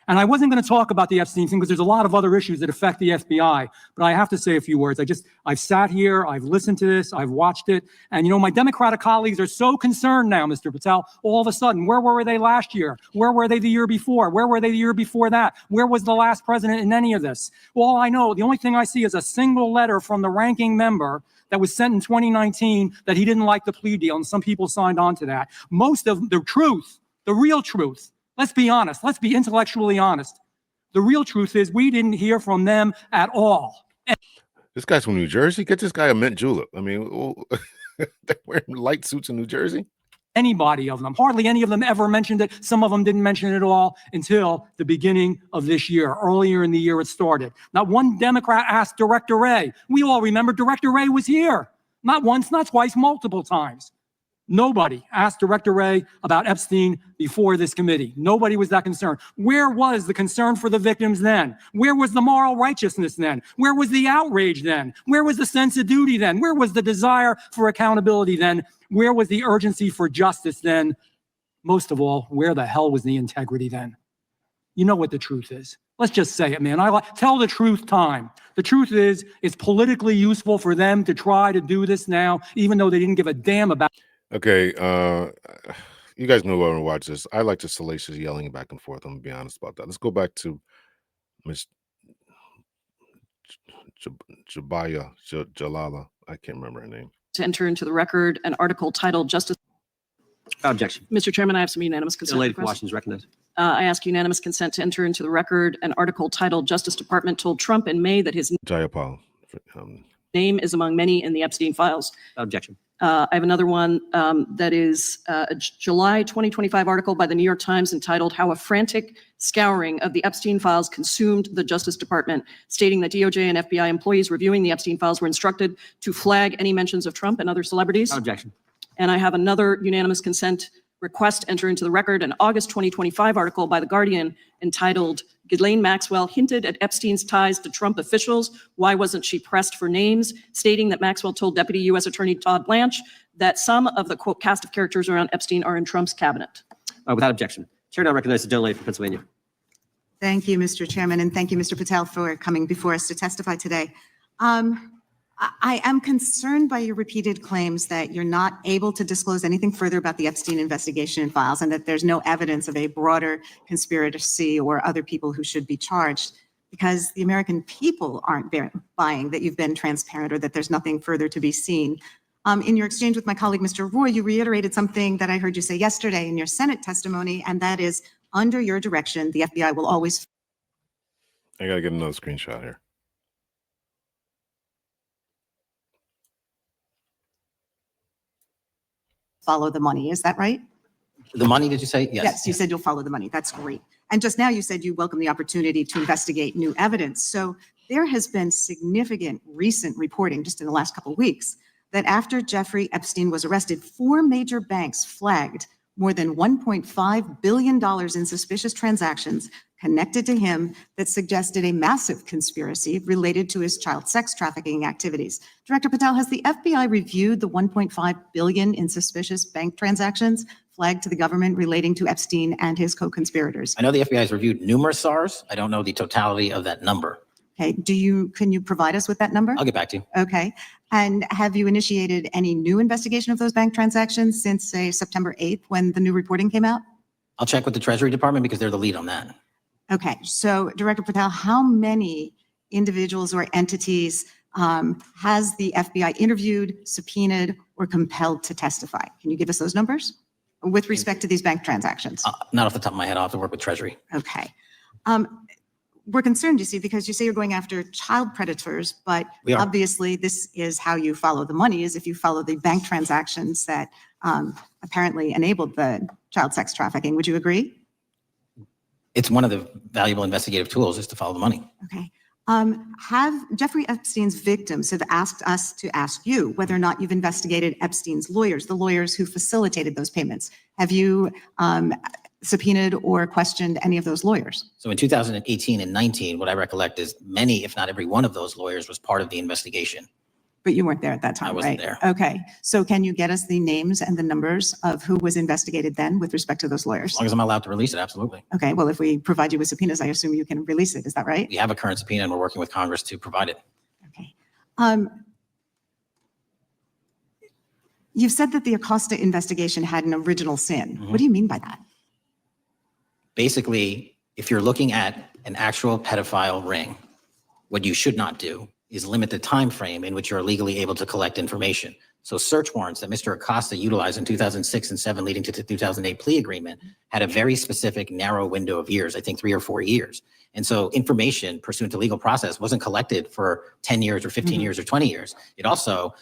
And I wasn't going to talk about the Epstein thing because there's a lot of other issues that affect the FBI, but I have to say a few words. I've sat here, I've listened to this, I've watched it, and my Democratic colleagues are so concerned now, Mr. Patel, all of a sudden. Where were they last year? Where were they the year before? Where were they the year before that? Where was the last president in any of this? Well, I know, the only thing I see is a single letter from the ranking member that was sent in 2019 that he didn't like the plea deal, and some people signed on to that. Most of the truth, the real truth, let's be honest, let's be intellectually honest. The real truth is we didn't hear from them at all. This guy's from New Jersey. Get this guy a mint julep. I mean, they're wearing light suits in New Jersey. Anybody of them, hardly any of them ever mentioned it. Some of them didn't mention it at all until the beginning of this year, earlier in the year it started. Not one Democrat asked Director Wray. We all remember Director Wray was here. Not once, not twice, multiple times. Nobody asked Director Wray about Epstein before this committee. Nobody was that concerned. Where was the concern for the victims then? Where was the moral righteousness then? Where was the outrage then? Where was the sense of duty then? Where was the desire for accountability then? Where was the urgency for justice then? Most of all, where the hell was the integrity then? You know what the truth is. Let's just say it, man. Tell the truth time. The truth is, it's politically useful for them to try to do this now, even though they didn't give a damn about. Okay, you guys know where to watch this. I like the salacious yelling back and forth. I'm gonna be honest about that. Let's go back to Miss Jabaya Jalala. I can't remember her name. To enter into the record an article titled Justice. Objection. Mr. Chairman, I have some unanimous consent. Gentlelady from requests. Washington is recognized. I ask unanimous consent to enter into the record an article titled Justice Department told Trump in May that his Jayapal. name is among many in the Epstein files. Objection. I have another one that is a July 2025 article by the New York Times entitled How a Frantic Scouring of the Epstein Files Consumed the Justice Department, stating that DOJ and FBI employees reviewing the Epstein files were instructed to flag any mentions of Trump and other celebrities. Objection. And I have another unanimous consent request to enter into the record an August 2025 article by The Guardian entitled Ghislaine Maxwell hinted at Epstein's ties to Trump officials. Why wasn't she pressed for names? Stating that Maxwell told Deputy U.S. Attorney Todd Blanche that some of the, quote, cast of characters around Epstein are in Trump's cabinet. Without objection. Chair now recognizes the gentlelady from Pennsylvania. Thank you, Mr. Chairman, and thank you, Mr. Patel, for coming before us to testify today. I am concerned by your repeated claims that you're not able to disclose anything further about the Epstein investigation and files, and that there's no evidence of a broader conspiracy or other people who should be charged, because the American people aren't buying that you've been transparent or that there's nothing further to be seen. In your exchange with my colleague, Mr. Roy, you reiterated something that I heard you say yesterday in your Senate testimony, and that is, under your direction, the FBI will always. I gotta get another screenshot here. Follow the money. Is that right? The money, did you say? Yes, you said you'll follow the money. That's great. And just now you said you welcome the opportunity to investigate new evidence. So there has been significant recent reporting just in the last couple of weeks that after Jeffrey Epstein was arrested, 4 major banks flagged more than $1.5 billion in suspicious transactions connected to him that suggested a massive conspiracy related to his child sex trafficking activities. Director Patel, has the FBI reviewed the $1.5 billion in suspicious bank transactions flagged to the government relating to Epstein and his co-conspirators? I know the FBI has reviewed numerous SARs. I don't know the totality of that number. Okay, can you provide us with that number? I'll get back to you. Okay. And have you initiated any new investigation of those bank transactions since, say, September 8th, when the new reporting came out? I'll check with the Treasury Department because they're the lead on that. Okay, so Director Patel, how many individuals or entities has the FBI interviewed, subpoenaed, or compelled to testify? Can you give us those numbers with respect to these bank transactions? Not off the top of my head. I'll have to work with Treasury. Okay. We're concerned, you see, because you say you're going after child predators, but We are. obviously this is how you follow the money, is if you follow the bank transactions that apparently enabled the child sex trafficking. Would you agree? It's one of the valuable investigative tools is to follow the money. Okay. Have Jeffrey Epstein's victims have asked us to ask you whether or not you've investigated Epstein's lawyers, the lawyers who facilitated those payments? Have you subpoenaed or questioned any of those lawyers? So in 2018 and 19, what I recollect is many, if not every one of those lawyers was part of the investigation. But you weren't there at that time, I wasn't right? there. Okay. So can you get us the names and the numbers of who was investigated then with respect to those lawyers? As long as I'm allowed to release it, absolutely. Okay. Well, if we provide you with subpoenas, I assume you can release it. Is that right? We have a current subpoena and we're working with Congress to provide it. Okay. You've said that the Acosta investigation had an original sin. Mhm. What do you mean by that? Basically, if you're looking at an actual pedophile ring, what you should not do is limit the time frame in which you're legally able to collect information. So search warrants that Mr. Acosta utilized in 2006 and 7 leading to the 2008 plea agreement had a very specific narrow window of years, I think 3 or 4 years. And so information pursuant to legal process wasn't collected for 10 years or 15 years or 20 years. It also,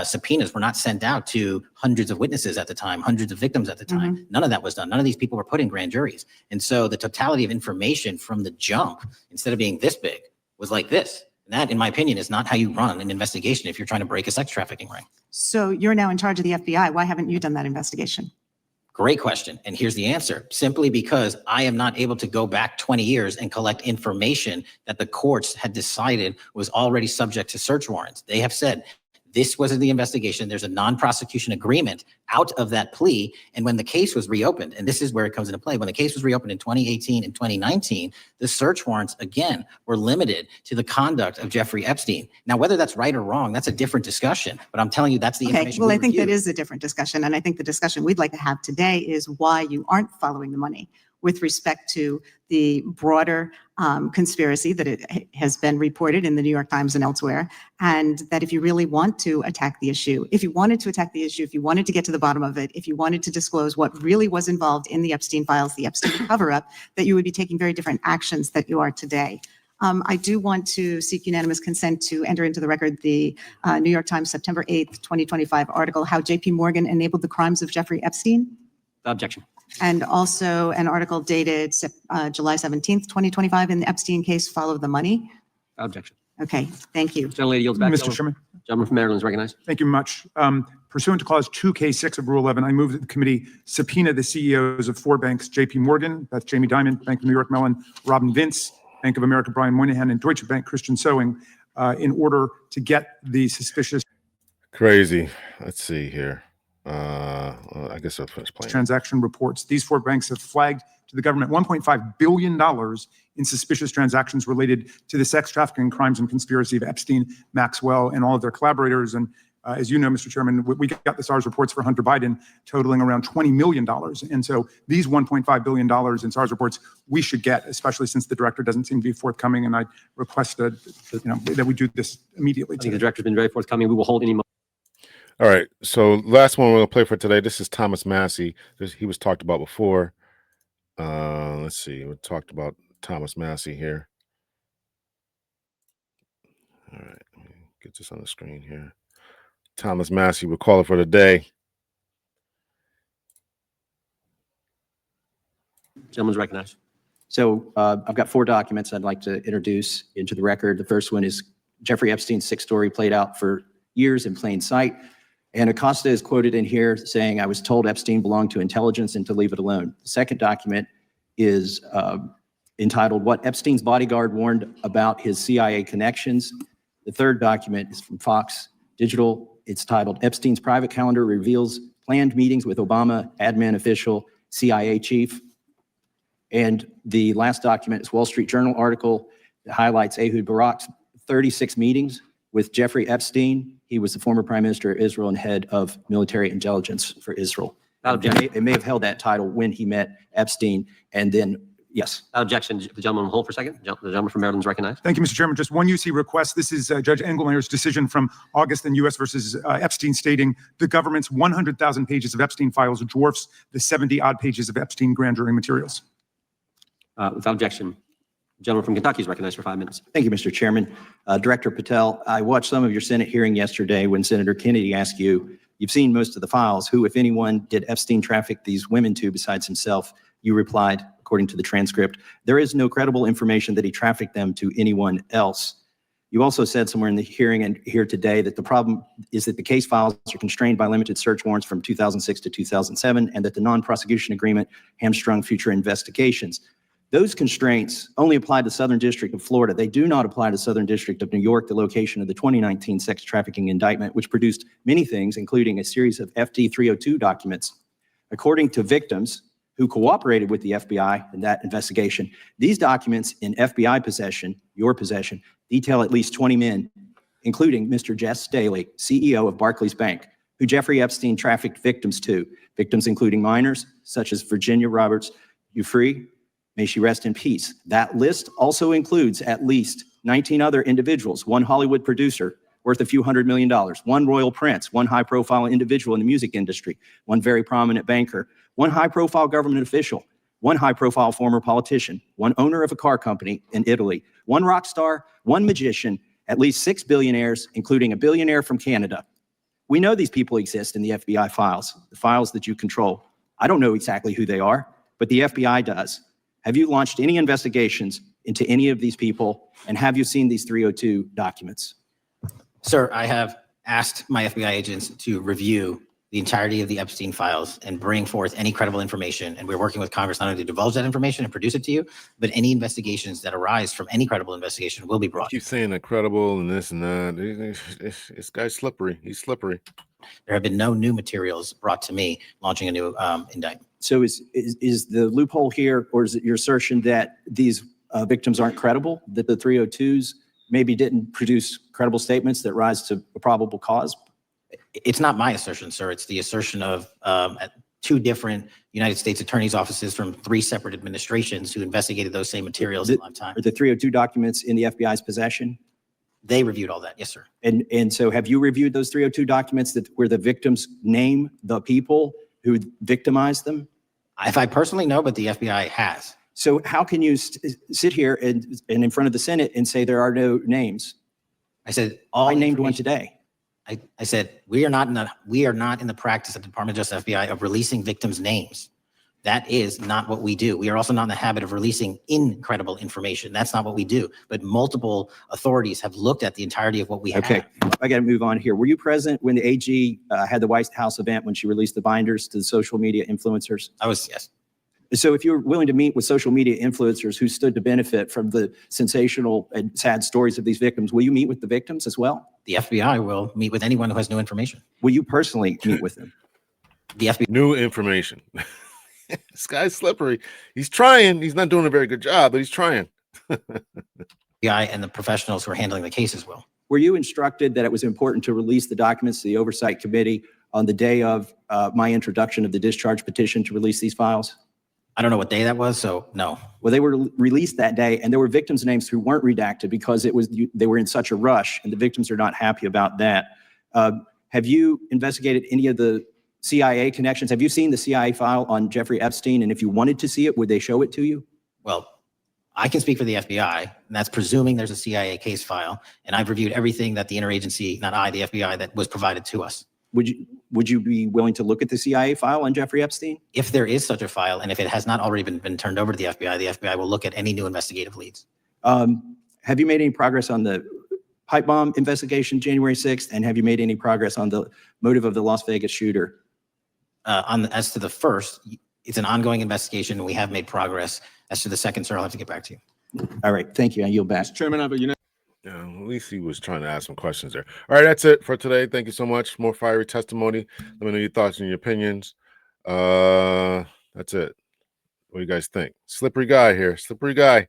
subpoenas were not sent out to hundreds of witnesses at the time, hundreds of victims at the time. None of that was done. None of these people were put in grand juries. And so the totality of information from the jump, instead of being this big, was like this. And that, in my opinion, is not how you run an investigation if you're trying to break a sex trafficking ring. So you're now in charge of the FBI. Why haven't you done that investigation? Great question. And here's the answer. Simply because I am not able to go back 20 years and collect information that the courts had decided was already subject to search warrants. They have said, this was in the investigation. There's a non-prosecution agreement out of that plea. And when the case was reopened, and this is where it comes into play, when the case was reopened in 2018 and 2019, the search warrants, again, were limited to the conduct of Jeffrey Epstein. Now, whether that's right or wrong, that's a different discussion. But I'm telling you, that's the Okay, information well, we I think that reviewed. is a different discussion. And I think the discussion we'd like to have today is why you aren't following the money with respect to the broader conspiracy that it has been reported in the New York Times and elsewhere. And that if you really want to attack the issue, if you wanted to attack the issue, if you wanted to get to the bottom of it, if you wanted to disclose what really was involved in the Epstein files, the Epstein cover-up, that you would be taking very different actions that you are today. I do want to seek unanimous consent to enter into the record the New York Times September 8th, 2025 article, How JP Morgan Enabled the Crimes of Jeffrey Epstein. Objection. And also an article dated July 17th, 2025 in the Epstein case, Follow the Money. Objection. Okay, thank you. Gentlelady yields back. Mr. Chairman, Gentleman from Maryland is recognized. thank you much. Pursuant to Clause 2K6 of Rule 11, I move that the committee subpoena the CEOs of 4 banks, JP Morgan, that's Jamie Dimon, Bank of New York Mellon, Robin Vince, Bank of America, Brian Moynihan, and Deutsche Bank, Christian Sewing, in order to get the suspicious Crazy. Let's see here. I guess I'll finish playing. transaction reports. These 4 banks have flagged to the government $1.5 billion in suspicious transactions related to the sex trafficking crimes and conspiracy of Epstein, Maxwell, and all of their collaborators. And as you know, Mr. Chairman, we got the SARS reports for Hunter Biden totaling around $20 million. And so these $1.5 billion in SARS reports we should get, especially since the director doesn't seem to be forthcoming. And I request that, that we do this immediately. I think the director's been very forthcoming. We will hold any. All right. So last one we're going to play for today. This is Thomas Massey. He was talked about before. Let's see. We talked about Thomas Massey here. All right. Let me get this on the screen here. Thomas Massey, we'll call it for the day. Gentleman's recognized. So I've got 4 documents I'd like to introduce into the record. The first one is Jeffrey Epstein's 6 story played out for years in plain sight. And Acosta is quoted in here saying, I was told Epstein belonged to intelligence and to leave it alone. The second document is entitled, What Epstein's Bodyguard Warned About His CIA Connections. The third document is from Fox Digital. It's titled, Epstein's Private Calendar Reveals Planned Meetings with Obama Admin Official, CIA Chief. And the last document is Wall Street Journal article that highlights Ehud Barak's 36 meetings with Jeffrey Epstein. He was the former prime minister of Israel and head of military intelligence for Israel. It may have held that title when he met Epstein, and then, yes. Objection. The gentleman will hold for a second. The gentleman from Maryland is recognized. Thank you, Mr. Chairman. Just one UC request. This is Judge Engelmeyer's decision from August in U.S. versus Epstein, stating the government's 100,000 pages of Epstein files dwarfs the 70-odd pages of Epstein grand jury materials. Without objection. The gentleman from Kentucky is recognized for 5 minutes. Thank you, Mr. Chairman. Director Patel, I watched some of your Senate hearing yesterday when Senator Kennedy asked you, you've seen most of the files, who, if anyone, did Epstein traffic these women to besides himself? You replied, according to the transcript, there is no credible information that he trafficked them to anyone else. You also said somewhere in the hearing and here today that the problem is that the case files are constrained by limited search warrants from 2006 to 2007 and that the non-prosecution agreement hamstrung future investigations. Those constraints only apply to Southern District of Florida. They do not apply to Southern District of New York, the location of the 2019 sex trafficking indictment, which produced many things, including a series of FD 302 documents. According to victims who cooperated with the FBI in that investigation, these documents in FBI possession, your possession, detail at least 20 men, including Mr. Jess Staley, CEO of Barclays Bank, who Jeffrey Epstein trafficked victims to, victims including minors such as Virginia Roberts Ufree. May she rest in peace. That list also includes at least 19 other individuals, one Hollywood producer worth a few $100 million, one royal prince, one high-profile individual in the music industry, one very prominent banker, one high-profile government official, one high-profile former politician, one owner of a car company in Italy, one rock star, one magician, at least 6 billionaires, including a billionaire from Canada. We know these people exist in the FBI files, the files that you control. I don't know exactly who they are, but the FBI does. Have you launched any investigations into any of these people, and have you seen these 302 documents? Sir, I have asked my FBI agents to review the entirety of the Epstein files and bring forth any credible information. And we're working with Congress not only to divulge that information and produce it to you, but any investigations that arise from any credible investigation will be brought. Keep saying that credible and this and that. This guy's slippery. He's slippery. There have been no new materials brought to me launching a new indictment. So is the loophole here, or is it your assertion that these victims aren't credible, that the 302s maybe didn't produce credible statements that rise to a probable cause? It's not my assertion, sir. It's the assertion of two different United States attorneys' offices from 3 separate administrations who investigated those same materials in lifetime. Are the 302 documents in the FBI's possession? They reviewed all that, yes, sir. And so have you reviewed those 302 documents where the victims name the people who victimized them? If I personally know, but the FBI has. So how can you sit here and in front of the Senate and say there are no names? I said I named one today. I said we are not in the practice of the Department of Justice FBI of releasing victims' names. That is not what we do. We are also not in the habit of releasing incredible information. That's not what we do. But multiple authorities have looked at the entirety of what we have. Okay, I got to move on here. Were you present when the AG had the White House event when she released the binders to the social media influencers? I was, yes. So if you're willing to meet with social media influencers who stood to benefit from the sensational and sad stories of these victims, will you meet with the victims as well? The FBI will meet with anyone who has new information. Will you personally meet with them? The FBI. New information. This guy's slippery. He's trying. He's not doing a very good job, but he's trying. FBI and the professionals who are handling the cases will. Were you instructed that it was important to release the documents to the Oversight Committee on the day of my introduction of the discharge petition to release these files? I don't know what day that was, so no. Well, they were released that day, and there were victims' names who weren't redacted because they were in such a rush, and the victims are not happy about that. Have you investigated any of the CIA connections? Have you seen the CIA file on Jeffrey Epstein? And if you wanted to see it, would they show it to you? Well, I can speak for the FBI, and that's presuming there's a CIA case file. And I've reviewed everything that the interagency, not I, the FBI, that was provided to us. Would you be willing to look at the CIA file on Jeffrey Epstein? If there is such a file, and if it has not already been turned over to the FBI will look at any new investigative leads. Have you made any progress on the pipe bomb investigation, January 6th? And have you made any progress on the motive of the Las Vegas shooter? As to the first, it's an ongoing investigation, and we have made progress. As to the second, sir, I'll have to get back to you. All right, thank you. I yield back. Chairman, I have a Yeah, at least he was trying to ask some questions there. All right, that's it for today. Thank you so much. More fiery testimony. Let me know your thoughts and your opinions. That's it. What do you guys think? Slippery guy here. Slippery guy.